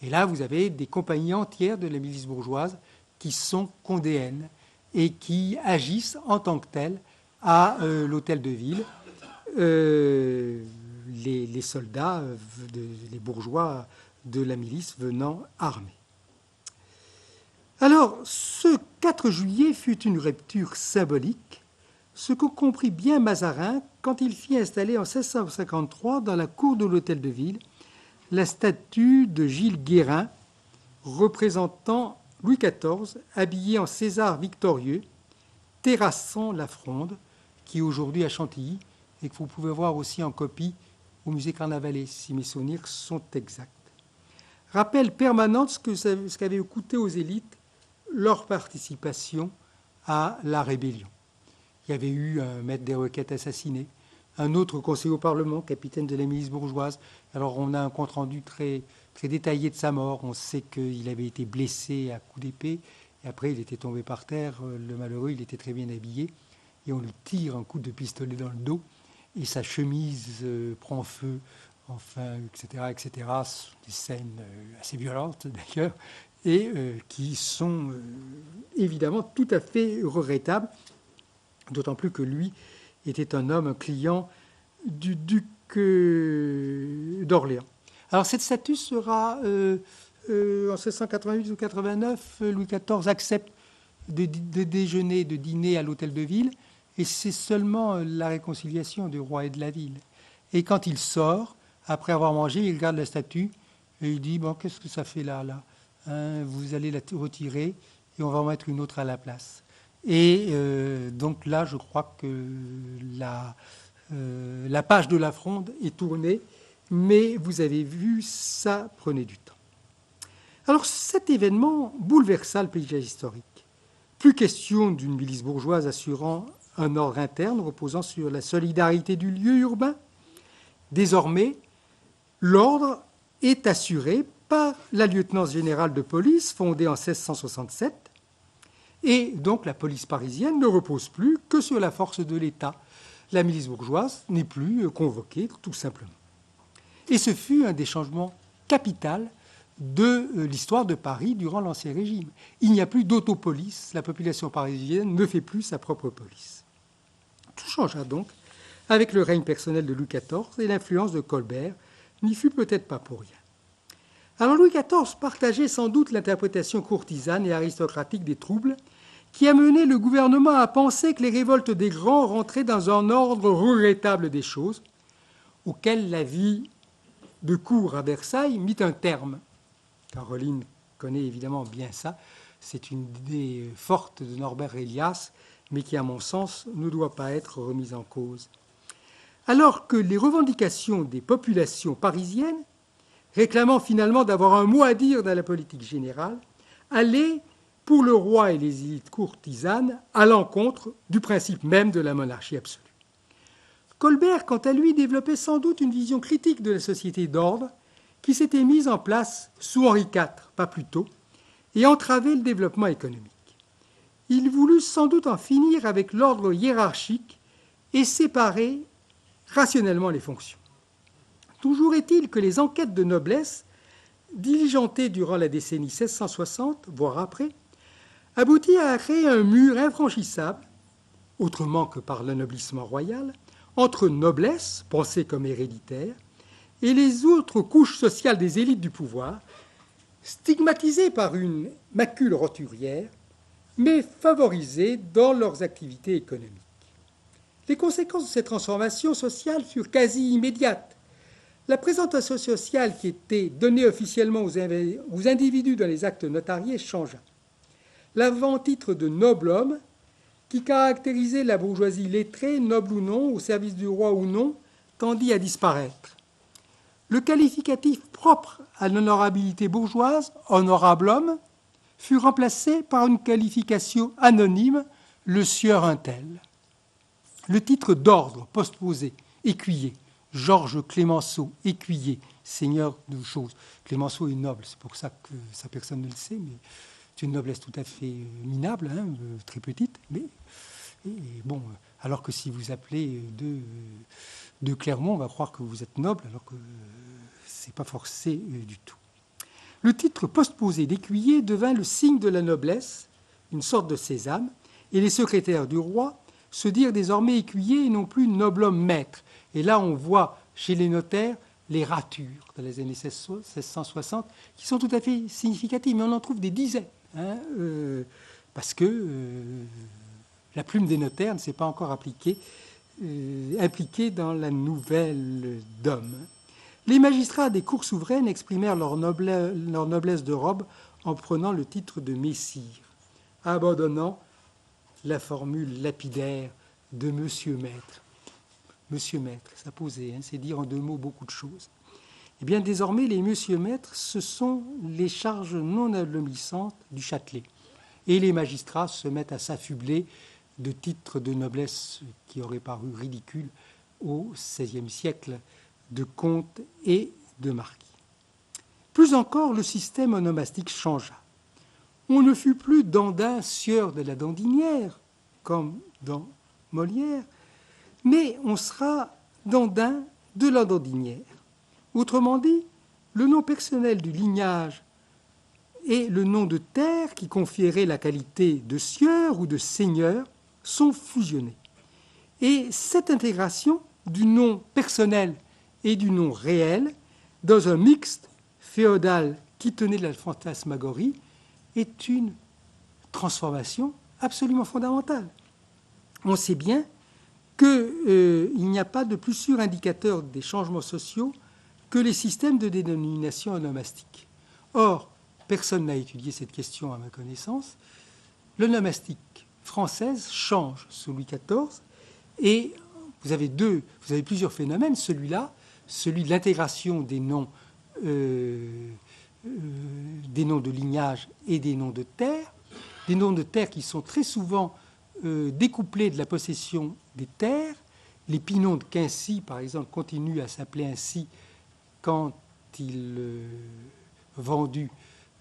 Et là, vous avez des compagnies entières de la milice bourgeoise qui sont condéennes et qui agissent en tant que telles à l'hôtel de ville. Les soldats, les bourgeois de la milice venant armés. Alors, ce 4 juillet fut une rupture symbolique, ce que comprit bien Mazarin quand il fit installer en 1653 dans la cour de l'hôtel de ville la statue de Gilles Guérin représentant Louis XIV habillé en César victorieux, terrassant la Fronde, qui est aujourd'hui à Chantilly et que vous pouvez voir aussi en copie au musée Carnavalet, si mes souvenirs sont exacts. Rappel permanent de ce qu'avait coûté aux élites leur participation à la rébellion. Il y avait eu un maître des requêtes assassiné, un autre conseiller au Parlement, capitaine de la milice bourgeoise. Alors on a un compte-rendu très, très détaillé de sa mort. On sait qu'il avait été blessé à coups d'épée, et après il était tombé par terre. Le malheureux, il était très bien habillé, et on lui tire un coup de pistolet dans le dos, et sa chemise prend feu, enfin, etc., etc. Des scènes assez violentes d'ailleurs, et qui sont évidemment tout à fait regrettables, d'autant plus que lui était un homme, un client du duc d'Orléans. Alors cette statue sera, en 1688 ou 89, Louis XIV accepte de déjeuner, de dîner à l'hôtel de ville, et c'est seulement la réconciliation du roi et de la ville. Et quand il sort, après avoir mangé, il regarde la statue et il dit « Bon, qu'est-ce que ça fait là hein, vous allez la retirer et on va en mettre une autre à la place. » Et donc là, je crois que la page de la Fronde est tournée, mais vous avez vu, ça prenait du temps. Alors cet événement bouleversa le paysage historique. Plus question d'une milice bourgeoise assurant un ordre interne reposant sur la solidarité du lieu urbain. Désormais, l'ordre est assuré par la lieutenance générale de police fondée en 1667, et donc la police parisienne ne repose plus que sur la force de l'État. La milice bourgeoise n'est plus convoquée, tout simplement. Et ce fut un des changements capitaux de l'histoire de Paris durant l'Ancien Régime. Il n'y a plus d'autopolice, la population parisienne ne fait plus sa propre police. Tout changea donc avec le règne personnel de Louis XIV et l'influence de Colbert n'y fut peut-être pas pour rien. Alors Louis XIV partageait sans doute l'interprétation courtisane et aristocratique des troubles qui a mené le gouvernement à penser que les révoltes des grands rentraient dans un ordre regrettable des choses, auquel la vie de cour à Versailles mit un terme. Caroline connaît évidemment bien ça. C'est une idée forte de Norbert Elias, mais qui, à mon sens, ne doit pas être remise en cause. Alors que les revendications des populations parisiennes, réclamant finalement d'avoir un mot à dire dans la politique générale, allaient, pour le roi et les élites courtisanes, à l'encontre du principe même de la monarchie absolue. Colbert, quant à lui, développait sans doute une vision critique de la société d'ordre qui s'était mise en place sous Henri IV, pas plus tôt, et entravait le développement économique. Il voulut sans doute en finir avec l'ordre hiérarchique et séparer rationnellement les fonctions. Toujours est-il que les enquêtes de noblesse, diligentées durant la décennie 1660, voire après, aboutit à créer un mur infranchissable, autrement que par l'anoblissement royal, entre noblesse, pensée comme héréditaire, et les autres couches sociales des élites du pouvoir, stigmatisées par une macule roturière, mais favorisées dans leurs activités économiques. Les conséquences de cette transformation sociale furent quasi immédiates. La présentation sociale qui était donnée officiellement aux individus dans les actes notariés changea. L'avant-titre de noble homme, qui caractérisait la bourgeoisie lettrée, noble ou non, au service du roi ou non, tendit à disparaître. Le qualificatif propre à l'honorabilité bourgeoise, honorable homme, fut remplacé par une qualification anonyme, le sieur un tel. Le titre d'ordre postposé, écuyer, Georges Clémenceau, écuyer, seigneur de choses. Clémenceau est noble, c'est pour ça que ça personne ne le sait, mais c'est une noblesse tout à fait minable, très petite, mais bon, alors que si vous appelez de Clermont, on va croire que vous êtes noble, alors que c'est pas forcé du tout. Le titre postposé d'écuyer devint le signe de la noblesse, une sorte de sésame, et les secrétaires du roi se dirent désormais écuyers et non plus noble homme maître. Et là, on voit chez les notaires les ratures dans les années 1660 qui sont tout à fait significatives, mais on en trouve des dizaines, parce que la plume des notaires ne s'est pas encore impliquée dans la nouvelle dôme. Les magistrats des cours souveraines exprimèrent leur noblesse de robe en prenant le titre de messire, abandonnant la formule lapidaire de Monsieur Maître. Monsieur Maître, ça posait, c'est dire en deux mots beaucoup de choses. Eh bien, désormais, les Monsieur Maîtres, ce sont les charges non abolissantes du Châtelet. Et les magistrats se mettent à s'affubler de titres de noblesse qui auraient paru ridicules au XVIe siècle, de comtes et de marquis. Plus encore, le système onomastique changea. On ne fut plus Dandin, sieur de la Dandinière, comme dans Molière, mais on sera Dandin de la Dandinière. Autrement dit, le nom personnel du lignage et le nom de terre qui conférait la qualité de sieur ou de seigneur sont fusionnés. Et cette intégration du nom personnel et du nom réel dans un mixte féodal qui tenait de la fantasmagorie est une transformation absolument fondamentale. On sait bien qu'il n'y a pas de plus sûr indicateur des changements sociaux que les systèmes de dénomination onomastique. Or, personne n'a étudié cette question à ma connaissance. L'onomastique française change sous Louis XIV et vous avez plusieurs phénomènes. Celui-là, celui de l'intégration des noms de lignage et des noms de terre qui sont très souvent découplés de la possession des terres. Les Pinons de Quincy, par exemple, continuent à s'appeler ainsi quand ils vendu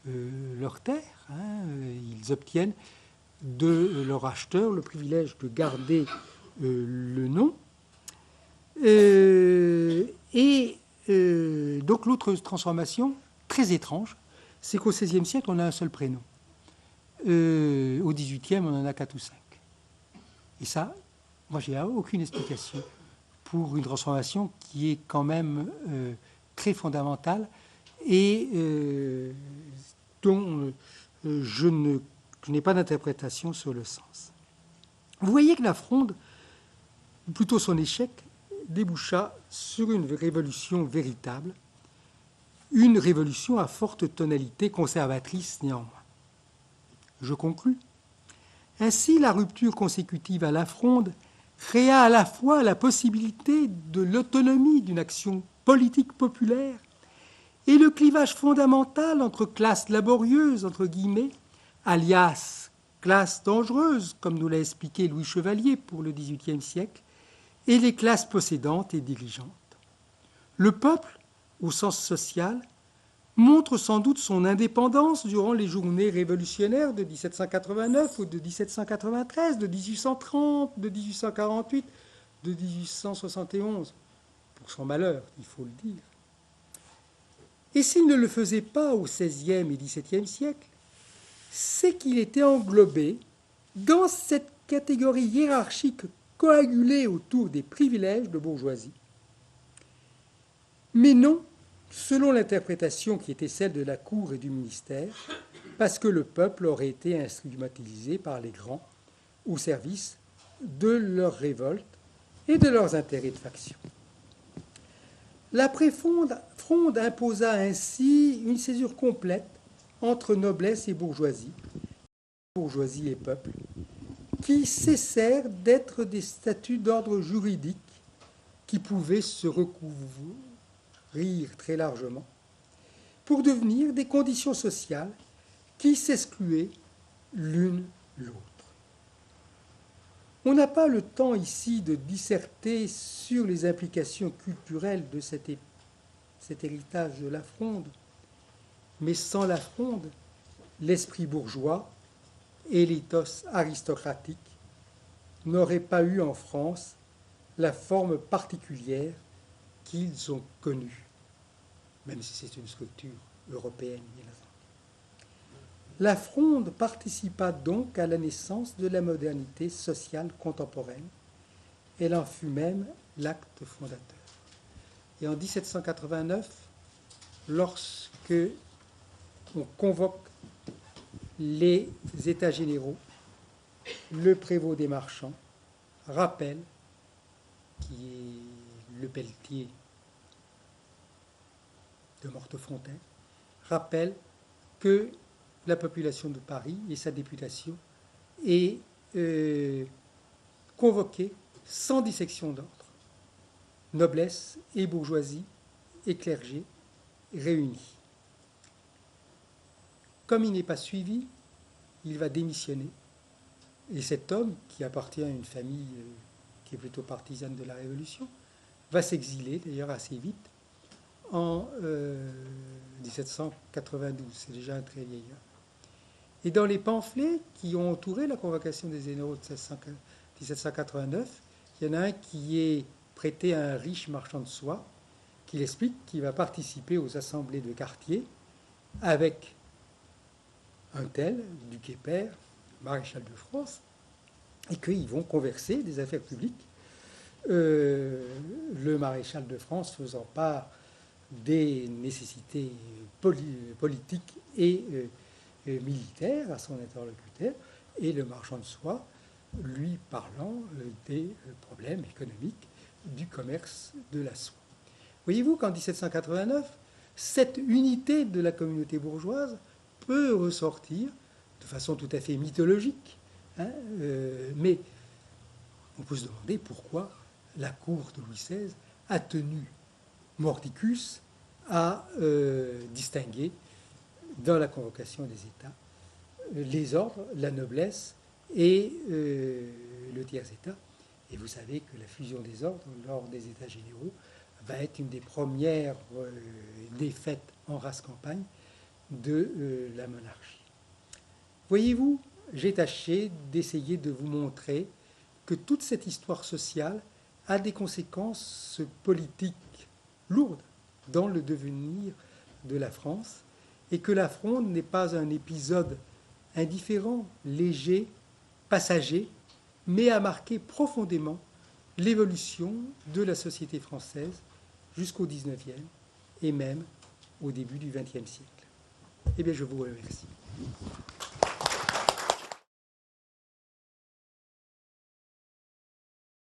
leurs terres. Ils obtiennent de leur acheteur le privilège de garder le nom. Donc l'autre transformation, très étrange, c'est qu'au XVIe siècle, on a un seul prénom. Au XVIIIe, on en a 4 ou 5. Et ça, moi, j'ai aucune explication pour une transformation qui est quand même très fondamentale et dont je n'ai pas d'interprétation sur le sens. Vous voyez que la Fronde, ou plutôt son échec, déboucha sur une révolution véritable, une révolution à forte tonalité conservatrice néanmoins. Je conclus. Ainsi, la rupture consécutive à la Fronde créa à la fois la possibilité de l'autonomie d'une action politique populaire et le clivage fondamental entre classes laborieuses, entre guillemets, alias classes dangereuses, comme nous l'a expliqué Louis Chevalier pour le XVIIIe siècle, et les classes possédantes et dirigeantes. Le peuple, au sens social, montre sans doute son indépendance durant les journées révolutionnaires de 1789 ou de 1793, de 1830, de 1848, de 1871, pour son malheur, il faut le dire. Et s'il ne le faisait pas au XVIe et XVIIe siècle, c'est qu'il était englobé dans cette catégorie hiérarchique coagulée autour des privilèges de bourgeoisie. Mais non, selon l'interprétation qui était celle de la cour et du ministère, parce que le peuple aurait été instrumentalisé par les grands au service de leurs révoltes et de leurs intérêts de faction. L'après-Fronde imposa ainsi une césure complète entre noblesse et bourgeoisie et peuple, qui cessèrent d'être des statuts d'ordre juridique qui pouvaient se recouvrir très largement, pour devenir des conditions sociales qui s'excluaient l'une l'autre. On n'a pas le temps ici de disserter sur les implications culturelles de cet héritage de la Fronde, mais sans la Fronde, l'esprit bourgeois et l'éthos aristocratique n'auraient pas eu en France la forme particulière qu'ils ont connue, même si c'est une structure européenne, bien entendu. La Fronde participa donc à la naissance de la modernité sociale contemporaine. Elle en fut même l'acte fondateur. Et en 1789, lorsque on convoque les États généraux, le prévôt des marchands rappelle, qui est le Pelletier de Mortefontaine, rappelle que la population de Paris et sa députation est convoquée sans dissection d'ordre, noblesse et bourgeoisie et clergé réunis. Comme il n'est pas suivi, il va démissionner. Et cet homme, qui appartient à une famille qui est plutôt partisane de la Révolution, va s'exiler d'ailleurs assez vite en 1792. C'est déjà un très vieil homme. Et dans les pamphlets qui ont entouré la convocation des généraux de 1789, il y en a un qui est prêté à un riche marchand de soie, qui explique qu'il va participer aux assemblées de quartier avec un tel, du Quépert, maréchal de France, et qu'ils vont converser des affaires publiques, le maréchal de France faisant part des nécessités politiques et militaire à son interlocuteur, et le marchand de soie lui parlant des problèmes économiques du commerce de la soie. Voyez-vous qu'en 1789, cette unité de la communauté bourgeoise peut ressortir de façon tout à fait mythologique, mais on peut se demander pourquoi la cour de Louis XVI a tenu mordicus à distinguer dans la convocation des États les ordres, la noblesse et le tiers-État. Et vous savez que la fusion des ordres lors des États généraux va être une des premières défaites en race campagne de la monarchie. Voyez-vous, j'ai tâché d'essayer de vous montrer que toute cette histoire sociale a des conséquences politiques lourdes dans le devenir de la France, et que la Fronde n'est pas un épisode indifférent, léger, passager, mais a marqué profondément l'évolution de la société française jusqu'au XIXe et même au début du XXe siècle. Eh bien, je vous remercie.